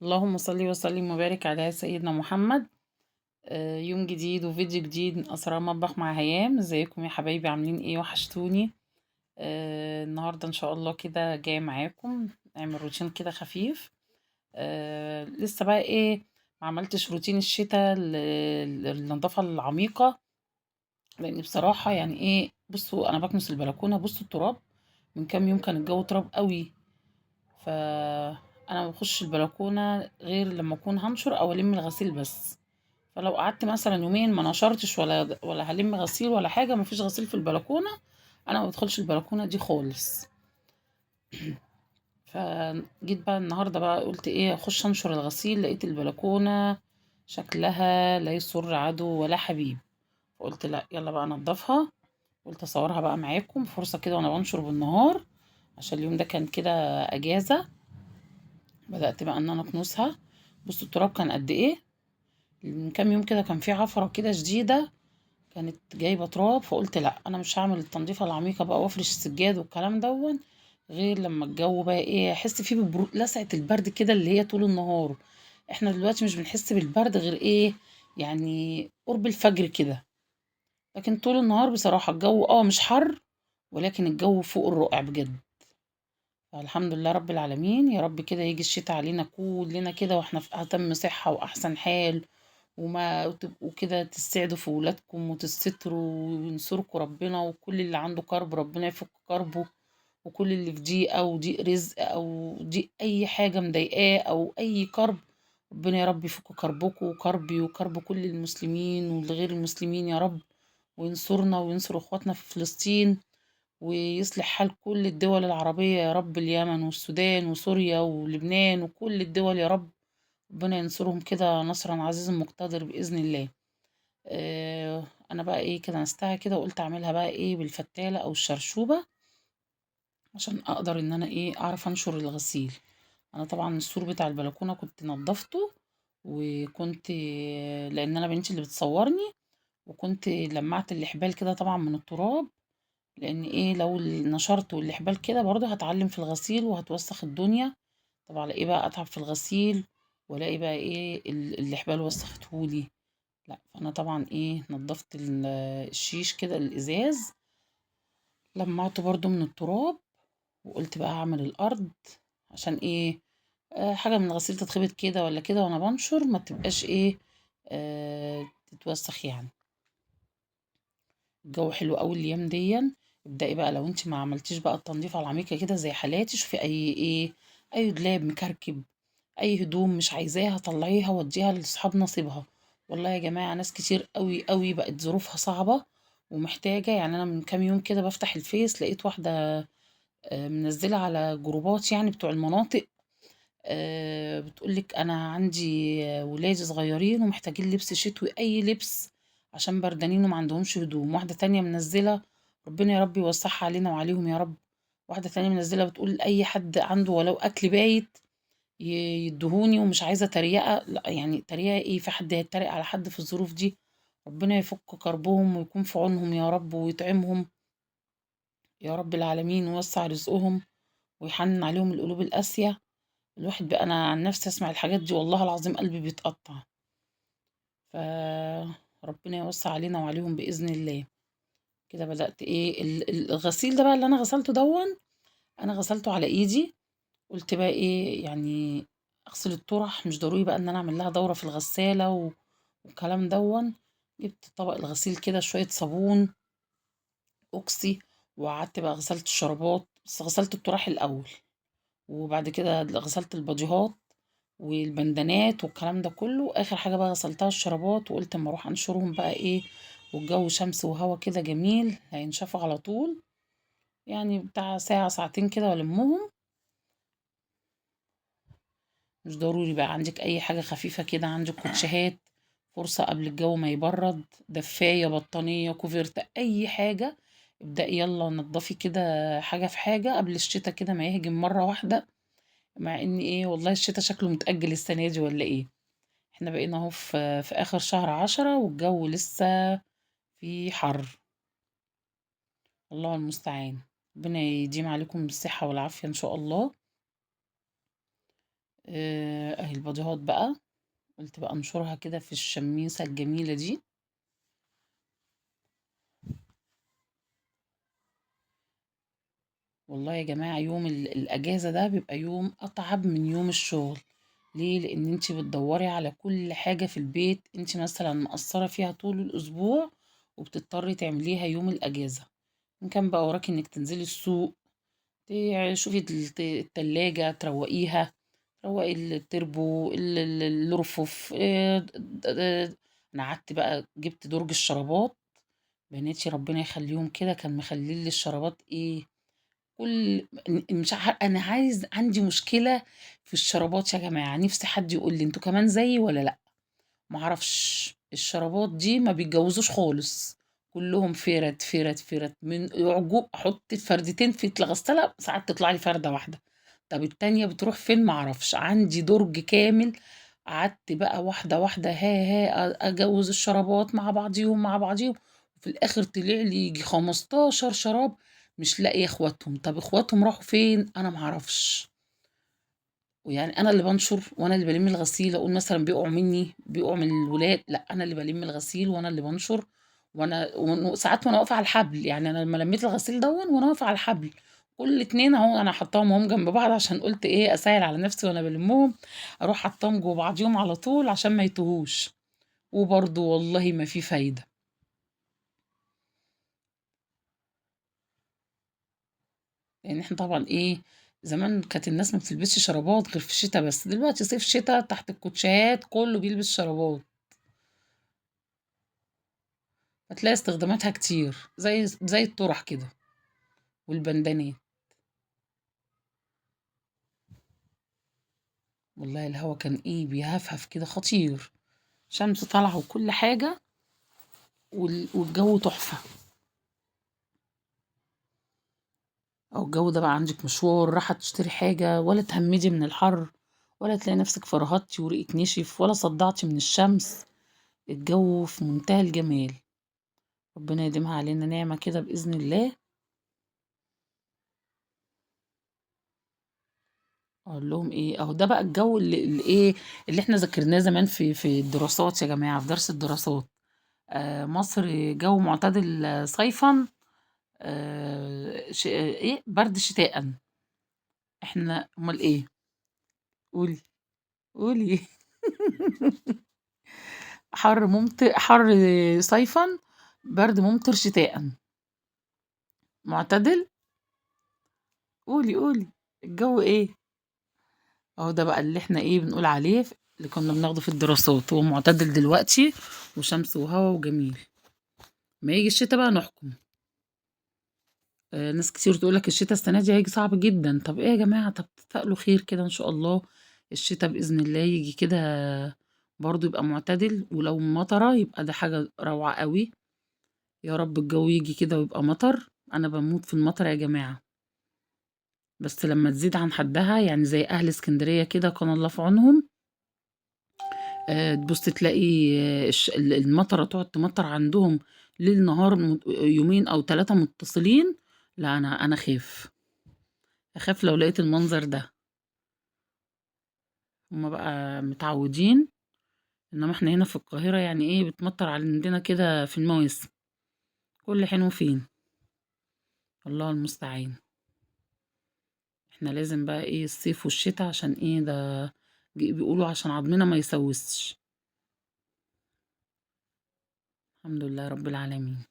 اللهم صل وسلم وبارك على سيدنا محمد. يوم جديد وفيديو جديد من أسرار مطبخ مع هيام. ازيكم يا حبايبي؟ عاملين ايه؟ وحشتوني. النهاردة ان شاء الله كده جاي معاكم نعمل روتين كده خفيف. لسه بقى ايه، ما عملتش روتين الشتاء النظافة العميقة، لان بصراحة يعني ايه، بصوا انا بكنس البلكونة، بصوا التراب من كام يوم كان الجو تراب قوي. فانا ما بخش البلكونه غير لما اكون هنشر او الم الغسيل بس. فلو قعدت مثلا يومين ما نشرتش ولا هلم غسيل ولا حاجه، ما فيش غسيل في البلكونه، انا ما بدخلش البلكونه دي خالص. فجيت بقى النهارده بقى قلت ايه، اخش انشر الغسيل، لقيت البلكونه شكلها لا يسر عدو ولا حبيب. فقلت لا، يلا بقى انضفها. قلت اصورها بقى معاكم فرصه كده وانا بنشر بالنهار، عشان اليوم ده كان كده اجازه. بدأت بقى ان انا اكنسها. بصوا التراب كان قد ايه. من كام يوم كده كان في عفرة كده شديدة، كانت جايبة تراب. فقلت لا، انا مش هعمل التنظيفة العميقة بقى وافرش السجاد والكلام دون غير لما الجو بقى ايه، احس فيه لسعة البرد كده اللي هي طول النهار. احنا دلوقتي مش بنحس بالبرد غير ايه، يعني قرب الفجر كده. لكن طول النهار بصراحة الجو مش حر، ولكن الجو فوق الرائع بجد. الحمد لله رب العالمين. يا رب كده يجي الشتاء علينا كلنا كده واحنا في أتم صحة وأحسن حال، وما تبقوا كده تسعدوا في ولادكم وتستروا وينصركم ربنا، وكل اللي عنده كرب ربنا يفك كربه، وكل اللي في ضيق أو ضيق رزق أو ضيق أي حاجة مضايقاه أو أي كرب، ربنا يا رب يفك كربكم وكربي وكرب كل المسلمين والغير المسلمين يا رب، وينصرنا وينصر اخواتنا في فلسطين، ويصلح حال كل الدول العربية يا رب، اليمن والسودان وسوريا ولبنان وكل الدول يا رب. ربنا ينصرهم كده نصرا عزيزا مقتدر بإذن الله. انا بقى ايه كده نستها كده، وقلت اعملها بقى ايه بالفتالة او الشرشوبة، عشان اقدر ان انا ايه اعرف انشر الغسيل. انا طبعا السور بتاع البلكونة كنت نضفته، وكنت لان انا بنتي اللي بتصورني، وكنت لمعت الحبال كده طبعا من التراب، لان ايه لو نشرت والحبال كده برضه هتعلم في الغسيل وهتوسخ الدنيا. طب على ايه بقى اتعب في الغسيل والاقي بقى ايه الحبال وسختهولي؟ لا، فانا طبعا ايه نضفت الشيش كده الازاز، لمعته برضه من التراب، وقلت بقى هعمل الارض. عشان ايه؟ حاجه من الغسيل تتخبط كده ولا كده وانا بنشر ما تبقاش ايه، تتوسخ يعني. الجو حلو قوي الايام دي. ابدأي بقى لو انت ما عملتيش بقى التنظيفه العميقه كده زي حالاتي، شوفي اي ايه، اي دولاب مكركب، اي هدوم مش عايزاها طلعيها وديها لاصحاب نصيبها. والله يا جماعه ناس كتير قوي قوي بقت ظروفها صعبه ومحتاجه. يعني انا من كام يوم كده بفتح الفيس لقيت واحده منزله على جروبات يعني بتوع المناطق، بتقولك انا عندي ولادي صغيرين ومحتاجين لبس شتوي، اي لبس عشان بردانين وما عندهمش هدوم. واحدة تانية منزلة، ربنا يا رب يوسعها علينا وعليهم يا رب. واحدة تانية منزلة بتقول اي حد عنده ولو اكل بايت يدهوني، ومش عايزة تريقة. لا يعني تريقة ايه، في حد هيتريق على حد في الظروف دي؟ ربنا يفك كربهم ويكون في عونهم يا رب ويطعمهم يا رب العالمين، ويوسع رزقهم ويحنن عليهم القلوب القاسية. الواحد بقى انا عن نفسي اسمع الحاجات دي والله العظيم قلبي بيتقطع. فربنا يوسع علينا وعليهم بإذن الله. كده بدأت ايه الغسيل ده بقى اللي انا غسلته دون، انا غسلته على ايدي. قلت بقى ايه يعني، اغسل الطرح، مش ضروري بقى ان انا اعمل لها دورة في الغسالة والكلام دون. جبت طبق الغسيل كده شوية صابون اوكسي، وقعدت بقى غسلت الشرابات، بس غسلت الطرح الاول، وبعد كده غسلت الباديهات والبندانات والكلام ده كله. اخر حاجه بقى غسلتها الشرابات، وقلت اما اروح انشرهم بقى ايه، والجو شمس وهوا كده جميل هينشفوا على طول، يعني بتاع ساعه ساعتين كده والمهم. مش ضروري بقى عندك اي حاجه خفيفه كده، عندك كوتشيهات، فرصه قبل الجو ما يبرد، دفايه، بطانيه، كوفرت، اي حاجه. ابدأي يلا نضفي كده حاجه في حاجه قبل الشتاء كده ما يهجم مره واحده. مع ان ايه والله الشتاء شكله متأجل السنه دي ولا ايه؟ احنا بقينا اهو في اخر شهر 10 والجو لسه في حر. الله المستعان. ربنا يديم عليكم الصحة والعافية ان شاء الله. أهي الباديهات بقى، قُلت بقى أنشرها كده في الشميسة الجميلة دي. والله يا جماعة يوم الأجازة ده بيبقى يوم أتعب من يوم الشغل. ليه؟ لأن انتي بتدوري على كل حاجة في البيت انتي مثلا مقصرة فيها طول الأسبوع، وبتضطري تعمليها يوم الأجازة. إن كان بقى وراكي إنك تنزلي السوق، تشوفي التلاجة تروقيها، تروقي التربو الرفوف، أنا قعدت بقى جبت درج الشرابات. بناتي ربنا يخليهم كده كان مخلي لي الشرابات ايه، كل مش انا عندي مشكلة في الشرابات يا جماعة، نفسي حد يقول لي انتوا كمان زيي ولا لا. معرفش الشرابات دي ما بيتجوزوش خالص، كلهم فرد فرد فرد من يعجب، احط فردتين في الغسالة ساعات تطلع لي فردة واحدة. طب التانية بتروح فين؟ معرفش، عندي درج كامل. قعدت بقى واحدة واحدة اجوز الشرابات مع بعضيهم مع بعضيهم. وفي الاخر طلع لي يجي 15 شراب مش لاقي اخواتهم. طب اخواتهم راحوا فين؟ انا معرفش. ويعني انا اللي بنشر وانا اللي بلم الغسيل، اقول مثلا بيقعوا مني بيقعوا من الولاد، لا انا اللي بلم الغسيل وانا اللي بنشر. ساعات وانا واقفه على الحبل، يعني انا لما لميت الغسيل وانا واقفه على الحبل، كل اتنين اهو انا حطاهم هم جنب بعض عشان قلت ايه اسهل على نفسي وانا بلمهم، اروح حطاهم جوه بعضيهم على طول عشان ما يتوهوش. وبرضه والله ما في فايده. لان احنا طبعا ايه، زمان كانت الناس ما بتلبسش شرابات غير في الشتاء، بس دلوقتي صيف شتاء تحت الكوتشيات كله بيلبس شرابات. هتلاقي استخداماتها كتير زي الطرح كده والبندانات. والله الهوا كان ايه بيهفهف كده خطير، شمس طالعة وكل حاجة، والجو تحفة. او الجو ده بقى عندك مشوار راحة تشتري حاجة، ولا تهمدي من الحر، ولا تلاقي نفسك فرهطتي وريقك نشف، ولا صدعتي من الشمس. الجو في منتهى الجمال. ربنا يديمها علينا نعمة كده بإذن الله. اقول لهم ايه، اهو ده بقى الجو اللي ايه، اللي احنا ذاكرناه زمان في الدراسات يا جماعة، في درس الدراسات. مصر جو معتدل صيفا، ايه برد شتاء. احنا امال ايه؟ قولي قولي. حر صيفا، برد ممطر شتاء، معتدل. قولي الجو ايه. اهو ده بقى اللي احنا ايه بنقول عليه، اللي كنا بناخده في الدراسات، هو معتدل دلوقتي، وشمس وهوا وجميل. ما يجي الشتاء بقى نحكم. ناس كتير تقول لك الشتاء السنة دي هيجي صعب جدا. طب ايه يا جماعة؟ طب تفائلوا خير كده ان شاء الله. الشتاء بإذن الله يجي كده برضو يبقى معتدل، ولو مطرة يبقى ده حاجة روعة قوي. يا رب الجو يجي كده ويبقى مطر، انا بموت في المطر يا جماعة. بس لما تزيد عن حدها، يعني زي اهل اسكندرية كده كان الله في عونهم. تبص تلاقي المطرة تقعد تمطر عندهم ليل نهار، يومين او ثلاثة متصلين. لا انا خاف، اخاف لو لقيت المنظر ده. هما بقى متعودين، انما احنا هنا في القاهرة يعني ايه بتمطر عندنا كده في المواسم كل حين وفين. الله المستعان. احنا لازم بقى ايه الصيف والشتاء عشان ايه ده، بيقولوا عشان عظمنا ما يسوسش. الحمد لله رب العالمين.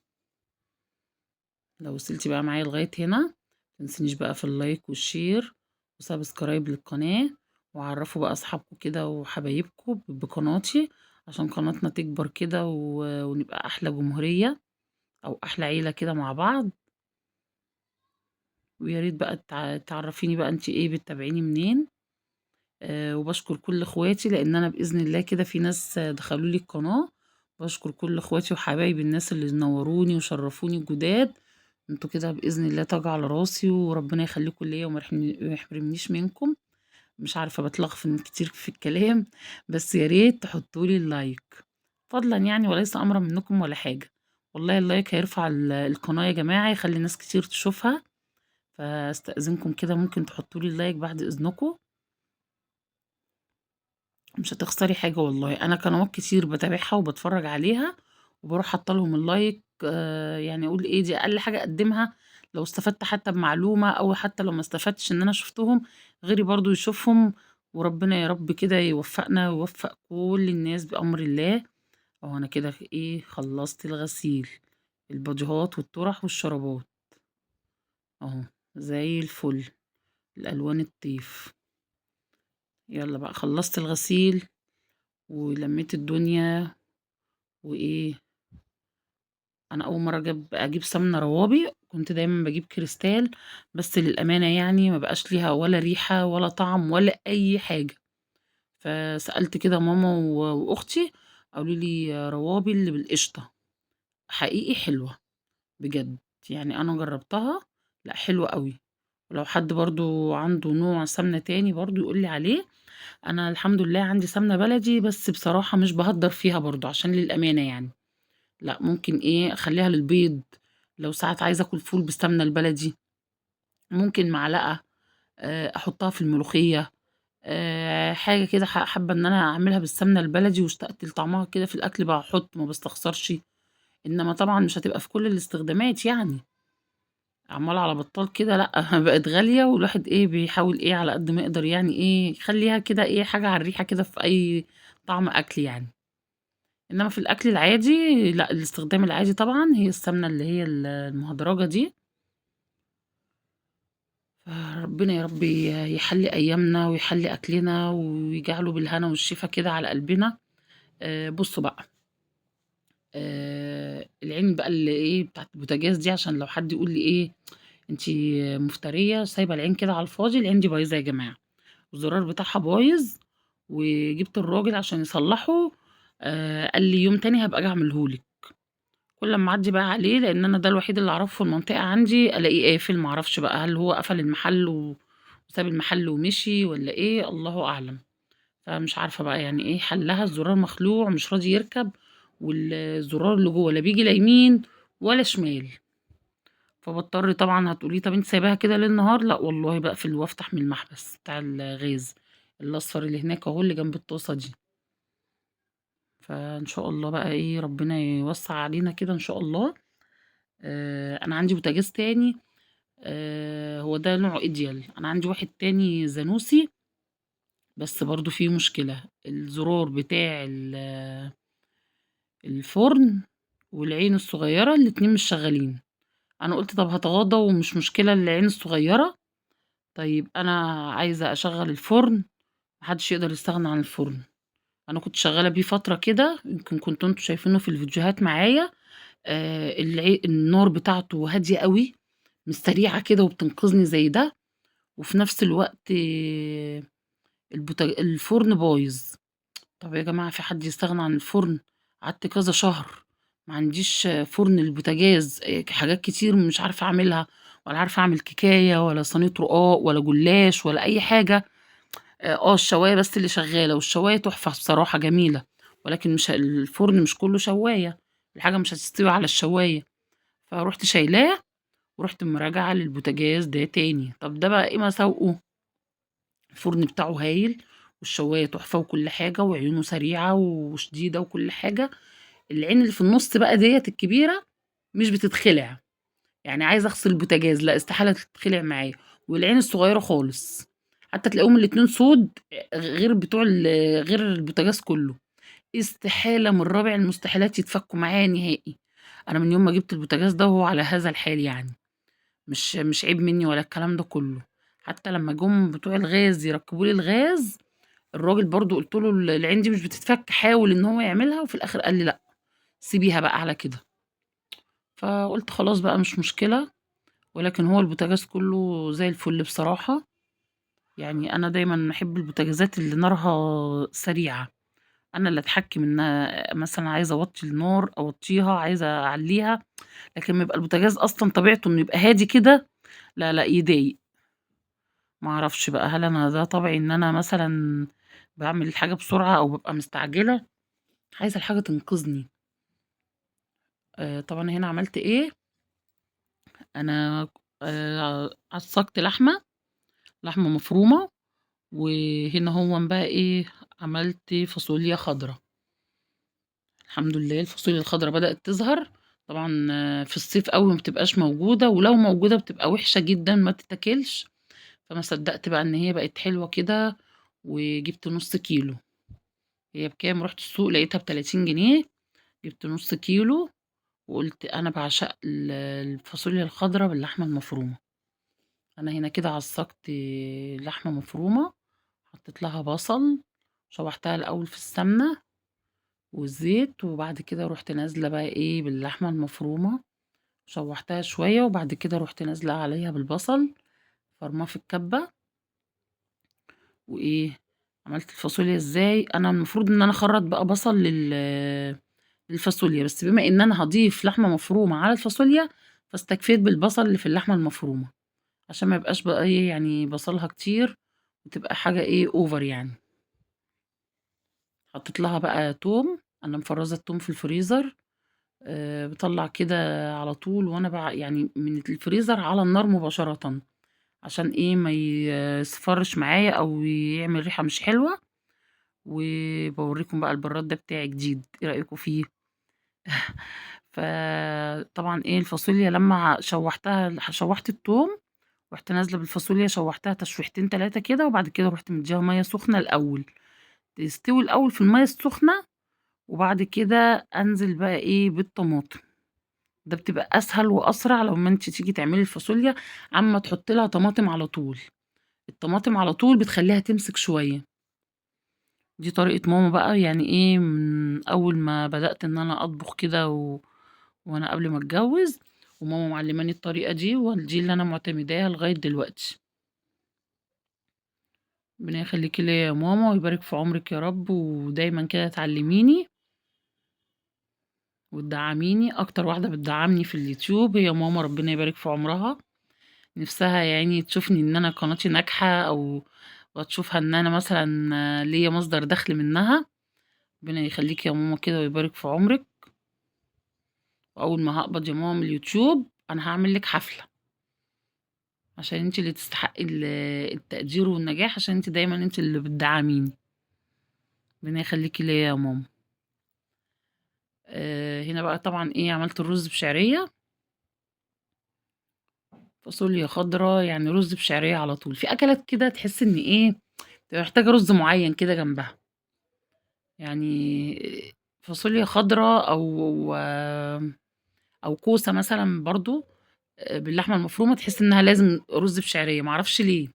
لو وصلتي بقى معايا لغاية هنا، متنسينيش بقى في اللايك والشير وسبسكرايب للقناة، وعرفوا بقى اصحابكم كده وحبايبكم بقناتي، عشان قناتنا تكبر كده ونبقى احلى جمهورية، او احلى عيلة كده مع بعض. ويا ريت بقى تعرفيني بقى انت ايه بتتابعيني منين. وبشكر كل اخواتي، لان انا باذن الله كده في ناس دخلوا لي القناه. بشكر كل اخواتي وحبايبي، الناس اللي نوروني وشرفوني الجداد. انتوا كده باذن الله تاج على راسي، وربنا يخليكم ليا وما يحرمنيش منكم. مش عارفه بتلغف كتير في الكلام، بس يا ريت تحطوا لي اللايك فضلا يعني، وليس امرا منكم ولا حاجه. والله اللايك هيرفع القناه يا جماعه، يخلي ناس كتير تشوفها. فاستأذنكم كده ممكن تحطوا لي اللايك بعد اذنكم. مش هتخسري حاجة والله. أنا قنوات كتير باتابعها وباتفرّج عليها، وباروح حاطة لهم اللايك، يعني أقول إيه، دي أقل حاجة أقدّمها لو استفدت حتى بمعلومة، أو حتى لو ما استفدتش إن أنا شُفتهم، غيري برضه يشوفهم، وربنا يا رب كده يوفّقنا ويوفّق كل الناس بأمر الله. أهو أنا كده إيه، خلّصت الغسيل، البادجيهات والطُرَح والشرابات، أهو زي الفل، الألوان الطيف. يالّا بقى خلّصت الغسيل ولمّيت الدنيا وإيه، أنا أول مرّة أجيب سمنة روابي، كنت دايمًا باجيب كريستال، بس للأمانة يعني ما بقاش ليها ولا ريحة ولا طعم ولا أي حاجة، فسألت كده ماما وأختي، قالوا لي روابي اللي بالقشطة، حقيقي حلوة بجد، يعني أنا جرّبتها، لأ حلوة أوي، ولو حد برضه عنده نوع سمنة تاني برضه يقول لي عليه. أنا الحمد لله عندي سمنة بلدي، بس بصراحة مش باهدّر فيها برضه عشان للأمانة يعني. لأ، ممكن إيه، أخلّيها للبيض، لو ساعات عايزة آكل فول بالسمنة البلدي، ممكن معلقة أحطها في الملوخية، حاجة كده حابة إن أنا أعملها بالسمنة البلدي واشتقت لطعمها كده في الأكل باحط ما باستخسرش، إنما طبعًا مش هتبقى في كل الاستخدامات يعني، عمّال على بطّال كده لأ، بقت غالية والواحد إيه، بيحاول إيه، على قد ما يقدر يعني إيه، يخلّيها كده إيه، حاجة على الريحة كده في أي طعم أكل يعني. إنما في الأكل العادي لأ، الاستخدام العادي طبعًا هي السمنة اللي هي المهدرجة دي، فربنا يا رب يحلّي أيامنا ويحلّي أكلنا ويجعله بالهنا والشفا كده على قلبنا. بُصّوا بقى، العين بقى اللي إيه، بتاعة البوتاجاز دي عشان لو حد يقول لي إيه، أنتِ مفترية سايبة العين كده على الفاضي، العين دي بايظة يا جماعة، الزرار بتاعها بايظ وجِبت الراجل عشان يصلّحه، قال لي يوم تاني هابقى آجي أعمله لِك. كل أمّا أعدّي بقى عليه، لإن أنا ده الوحيد اللي أعرفه في المنطقة عندي، ألاقيه قافل، ما أعرفش بقى هل هو قفل المحل وساب المحل ومشي والّا إيه، الله أعلم. فمش عارفة بقى يعني إيه حلّها، الزرار مخلوع مش راضي يركب، الزرار اللي جوّه لا بييجي لا يمين ولا شمال، فباضطر طبعًا هتقولي لي طَب أنتِ سايباها كده ليل نهار؟ لأ والله باقفل وافتح من المحبس بتاع الغاز، الأصفر اللي هناك أهو اللي جنب الطاسة دي. فإن شاء الله بقى إيه، ربنا يوسّع علينا كده إن شاء الله. أنا عندي بوتاجاز تاني، هو ده نوعه ideal، أنا عندي واحد تاني زانوسي، بس برضه فيه مشكلة، الزرار بتاع الفرن والعين الصغيّرة الاتنين مش شغّالين، أنا قُلت طَب هاتغاضى ومش مشكلة العين الصغيّرة، طيب أنا عايزة أشغّل الفرن، ما حدّش يقدر يستغنى عن الفرن، أنا كنت شغّالة بيه فترة كده، يمكن كنتم أنتم شايفينه في الفيديوهات معايا، النار بتاعته هادية أوي، مش سريعة كده وبتنقذني زي ده. وفي نفس الوقت الفرن بايظ، طَب يا جماعة في حد يستغنى عن الفرن؟ قعدت كذا شهر ما عنديش فرن البوتاجاز، حاجات كتير مش عارفة أعملها، ولا عارفة أعمل كيكاية ولا صينية رقاق ولا جلاش ولا أي حاجة، الشواية بس اللي شغالة والشواية تحفة بصراحة جميلة، ولكن مش الفرن مش كُلّه شواية، الحاجة مش هتستوي على الشواية، فرُحت شايلاه ورُحت مراجعة للبوتاجاز ده تاني، طَب ده بقى إيه مساوئه؟ الفرن بتاعه هايل، والشواية تحفة وكل حاجة، وعيونه سريعة وشديدة وكل حاجة، العين اللي في النُص بقى ديّة الكبيرة مش بتتخلع، يعني عايزة أغسل البوتاجاز لأ استحالة تتخلع معايا، والعين الصغيرة خالص، حتى تلاقيهم الاتنين سُود غير بتوع غير البوتاجاز كلّه، استحالة من رابع المستحيلات يتفكّوا معايا نهائي، أنا من يوم ما جِبت البوتاجاز ده وهو على هذا الحال يعني. مش عيب منّي ولا الكلام ده كلّه، حتى لمّا جُم بتوع الغاز يركّبوا لي الغاز، الراجل برضه قُلت له العين دي مش بتتفك، حاول إن هو يعملها وفي الآخر قال لي: "لأ، سيبيها بقى على كده." فقُلت خلاص بقى مش مشكلة، ولكن هو البوتاجاز كلّه زي الفل بصراحة، يعني أنا دايمًا أحب البوتاجازات اللي نارها سريعة، أنا اللي أتحكّم مثلًا عايزة أوطّي النار أوطّيها، عايزة أعلّيها، لكن أمّا يبقى البوتاجاز أصلًا طبيعته إنه يبقى هادي كده، لا، لأ يضايق. ما أعرفش بقى هل أنا ده طبعي إن أنا مثلًا باعمل الحاجة بسرعة أو بابقى مستعجلة، عايزة الحاجة تنقذني. طبعًا هنا عملت إيه، أنا عصّقت لحمة مفرومة، وهنا هوًا بقى إيه، عملت فاصوليا خضرا. الحمد لله الفاصوليا الخضرا بدأت تظهر. طبعا في الصيف قوي ما بتبقاش موجودة، ولو موجودة بتبقى وحشة جدا ما تتاكلش. فما صدقت بقى ان هي بقت حلوة كده، وجبت نص كيلو. هي بكام؟ رحت السوق لقيتها ب30 جنيه. جبت نص كيلو، وقلت انا بعشق الفاصوليا الخضرا باللحمة المفرومة. انا هنا كده عصقت لحمة مفرومة، حطيت لها بصل، شوحتها الاول في السمنة والزيت، وبعد كده رحت نازلة بقى ايه باللحمة المفرومة، شوحتها شوية، وبعد كده رحت نازلة عليها بالبصل، فرماه في الكبة. وايه، عملت الفاصوليا ازاي؟ انا المفروض ان انا اخرط بقى بصل للفاصوليا، بس بما ان انا هضيف لحمة مفرومة على الفاصوليا، فاستكفيت بالبصل اللي في اللحمة المفرومة، عشان ما يبقاش بقى ايه يعني بصلها كتير، وتبقى حاجة ايه اوفر يعني. حطيت لها بقى توم، انا مفرزة التوم في الفريزر. بطلع كده على طول، وانا بقى يعني من الفريزر على النار مباشرة، عشان ايه ما يصفرش معايا او يعمل ريحة مش حلوة. وبوريكم بقى البراد ده بتاعي جديد، ايه رأيكم فيه؟ فطبعا ايه الفاصوليا لما شوحت التوم، رحت نازله بالفاصوليا شوحتها تشويحتين 3 كده، وبعد كده رحت مديها ميه سخنه الاول، تستوي الاول في الميه السخنه، وبعد كده انزل بقى ايه بالطماطم. ده بتبقى اسهل واسرع لما انت تيجي تعملي الفاصوليا، عما تحطي لها طماطم على طول. الطماطم على طول بتخليها تمسك شويه. دي طريقه ماما بقى، يعني ايه من اول ما بدأت ان انا اطبخ كده وانا قبل ما اتجوز، وماما معلماني الطريقه دي، ودي اللي انا معتمداها لغايه دلوقتي. ربنا يخليكي ليا يا ماما ويبارك في عمرك يا رب، ودايما كده تعلميني وتدعميني. اكتر واحده بتدعمني في اليوتيوب هي ماما، ربنا يبارك في عمرها. نفسها يعني تشوفني ان انا قناتي ناجحه، او وتشوفها ان انا مثلا ليا مصدر دخل منها. ربنا يخليكي يا ماما كده ويبارك في عمرك. واول ما هقبض يا ماما من اليوتيوب انا هعمل لك حفله، عشان انت اللي تستحقي التقدير والنجاح، عشان انت دايما انت اللي بتدعميني. ربنا يخليكي ليا يا ماما. هنا بقى طبعا ايه عملت الرز بشعرية، فاصوليا خضرا، يعني رز بشعرية على طول. في اكلات كده تحس ان ايه بتبقى محتاجة رز معين كده جنبها، يعني فاصوليا خضرا او كوسة مثلا برضو باللحمة المفرومة، تحس انها لازم رز بشعرية، معرفش ليه.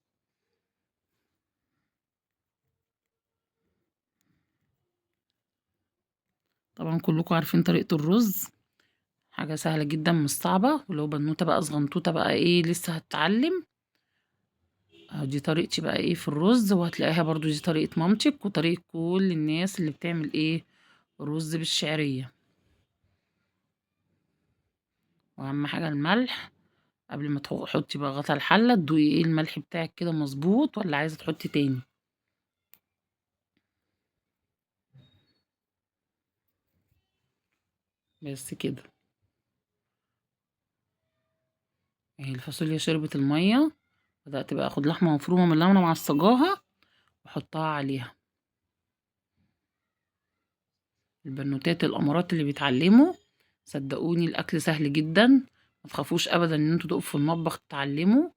طبعا كلكم عارفين طريقة الرز، حاجة سهلة جدا مش صعبة، ولو بنوتة بقى صغنطوطة بقى ايه لسه هتتعلم، دي طريقتي بقى ايه في الرز، وهتلاقيها برضو دي طريقة مامتك وطريقة كل الناس اللي بتعمل ايه رز بالشعرية. واهم حاجة الملح، قبل ما تحطي بقى غطا الحلة تدوقي ايه الملح بتاعك كده مظبوط ولا عايزة تحطي تاني. بس كده، اهي الفاصوليا شربت المية، بدأت بقى اخد لحمة مفرومة من اللي انا معصجاها واحطها عليها. البنوتات الامارات اللي بيتعلموا، صدقوني الاكل سهل جدا، ما تخافوش ابدا ان انتوا تقفوا في المطبخ تتعلموا.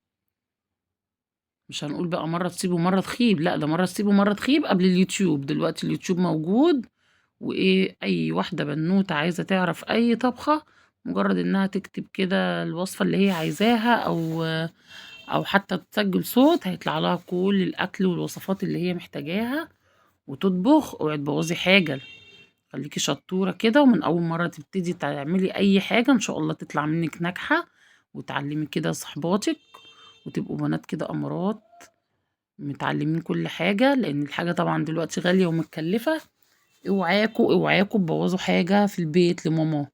مش هنقول بقى مرة تصيب ومرة تخيب، لا ده مرة تصيب ومرة تخيب. قبل اليوتيوب دلوقتي اليوتيوب موجود، وايه اي واحدة بنوتة عايزة تعرف اي طبخة، مجرد انها تكتب كده الوصفة اللي هي عايزاها، او حتى تسجل صوت، هيطلع لها كل الاكل والوصفات اللي هي محتاجاها، وتطبخ. اوعي تبوظي حاجة، خليكي شطورة كده، ومن اول مرة تبتدي تعملي اي حاجة ان شاء الله تطلع منك ناجحة، وتعلمي كده صحباتك، وتبقوا بنات كده امارات متعلمين كل حاجة، لأن الحاجة طبعا دلوقتي غالية ومتكلفة. اوعاكوا تبوظوا حاجة في البيت لماما،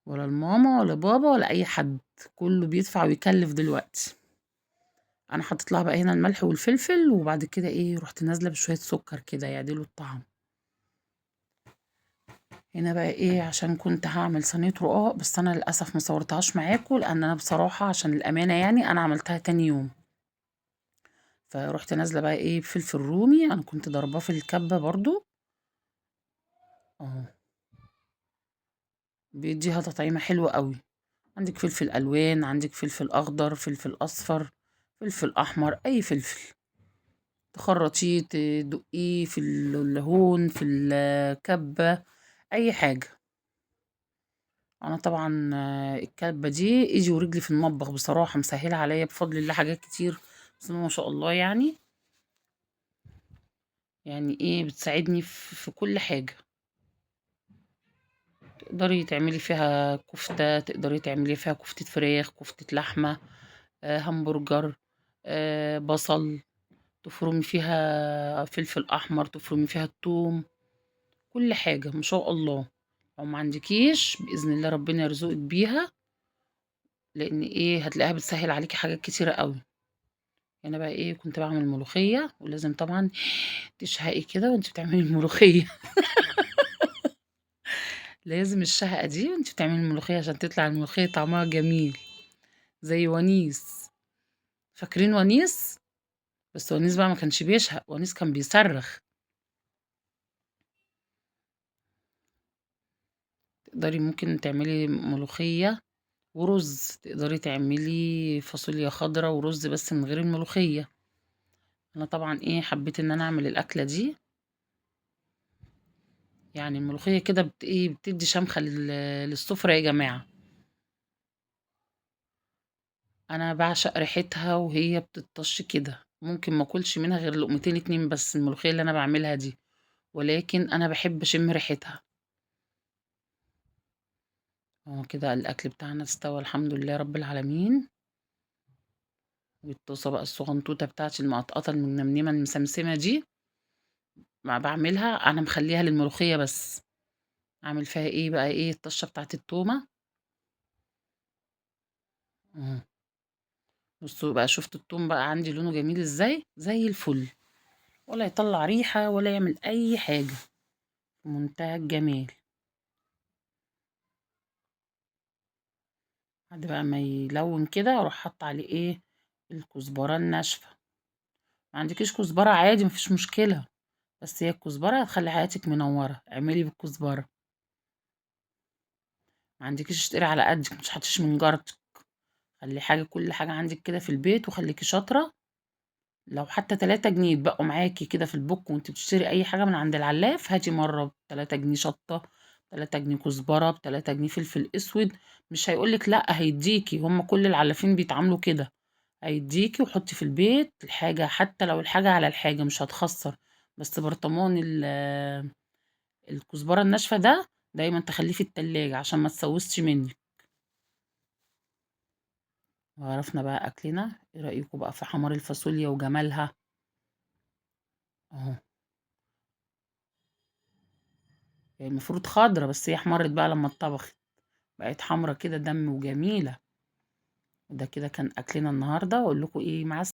ولا الماما ولا بابا ولا أي حد، كله بيدفع ويكلف دلوقتي. أنا حطيت لها بقى هنا الملح والفلفل، وبعد كده ايه رحت نازلة بشوية سكر كده يعدلوا الطعم. هنا بقى ايه عشان كنت هعمل صينية رقاق، بس أنا للأسف مصورتهاش معاكم، لأن أنا بصراحة عشان الأمانة يعني أنا عملتها تاني يوم، فرُحت نازلة بقى إيه بفلفل رومي، أنا كنت ضارباه في الكبة برضه، أهو، بيدّيها تطعيمة حلوة أوي. عندِك فلفل ألوان، عندِك فلفل أخضر، فلفل أصفر، فلفل أحمر، أي فلفل، تخرّطيه، تدقيه في اللاهون، في الكبة، أي حاجة. أنا طبعًا الكبة دي إيدي ورجلي في المطبخ بصراحة، مسهّلة عليّا بفضل الله حاجات كتير، بسم الله ما شاء الله يعني. يعني إيه، بتساعدني في كل حاجة. تقدري تعملي فيها كفتة، تقدري تعملي فيها كفتة فراخ، كفتة لحمة، همبرجر، بصل، تفرمي فيها فلفل أحمر، تفرمي فيها التوم، كل حاجة ما شاء الله. لو ما عندكيش بإذن الله ربنا يرزقِك بيها، لإن إيه، هتلاقيها بتسهّل عليكِ حاجات كتيرة أوي. هنا بقى إيه، كنت باعمل ملوخية ولازم طبعًا تشهقي كده وأنتِ بتعملي الملوخية. لازم الشهقة دي وأنتِ بتعملي الملوخية عشان تطلع الملوخية طعمها جميل، زي ونيس. فاكرين ونيس؟ بس ونيس بقى ما كانش بيشهق، ونيس كان بيصرّخ. تقدري ممكن تعملي ملوخية ورز، تقدري تعملي فاصوليا خضرا ورز بس من غير الملوخية. أنا طبعًا إيه، حبيت إن أنا أعمل الأكلة دي، يعني الملوخية كده إيه، بتدّي شمخة للسفرة يا جماعة. أنا باعشق ريحتها وهي بتطّش كده، ممكن ما آكلش منها غير لقمتين 2 بس، الملوخية اللي أنا باعملها دي، ولكن أنا باحب أشم ريحتها. أهو كده الأكل بتاعنا استوى الحمد لله رب العالمين. والطاسة بقى الصغنطوطة بتاعتي المقطقطة المنمنمة المسمسمة دي، ما باعملها أنا مخلّيها للملوخية بس. أعمل فيها إيه بقى، إيه، الطشة بتاعة التومة. اهم. بُصّوا بقى، شُفتوا التوم بقى عندي لونه جميل إزاي؟ زي الفل، ولا يطلّع ريحة ولا يعمل أي حاجة، في منتهى الجمال. بعد بقى ما يلوّن كده أروح حاطة عليه إيه، الكزبرة الناشفة. ما عندكيش كزبرة عادي ما فيش مشكلة، بس هي الكزبرة هتخلّي حياتِك منوّرة، اعملي بالكزبرة. ما عندكيش اشتري على قدِّك، ما تشحتيش من جارتِك. خلّي حاجة كل حاجة عندِك كده في البيت وخليكِ شاطرة. لو حتى 3 جنيه اتبقوا معاكِ كده في البوك وأنتِ بتشتري أي حاجة من عند العلاف، هاتي مرّة ب3 جنيه شطة، ب3 جنيه كزبرة، ب3 جنيه فلفل أسود، مش هيقول لِك لأ هيدّيكِ، هم كل العلافين بيتعاملوا كده، هيدّيكِ وحطّي في البيت الحاجة حتى لو الحاجة على الحاجة مش هتخسّر، بس برطمان الكزبرة الناشفة ده دايمًا تخلّيه في التلاجة عشان ما تسوّسش منِّك. وعرفنا بقى أكلنا، إيه رأيكم بقى في حمار الفاصوليا وجمالها؟ أهو. هي المفروض خضرا بس هي احمرت بقى لمّا اتطبخت، بقت حمرا كده دم وجميلة. وده كده كان أكلنا النهارده، وأقول لكم إيه، مع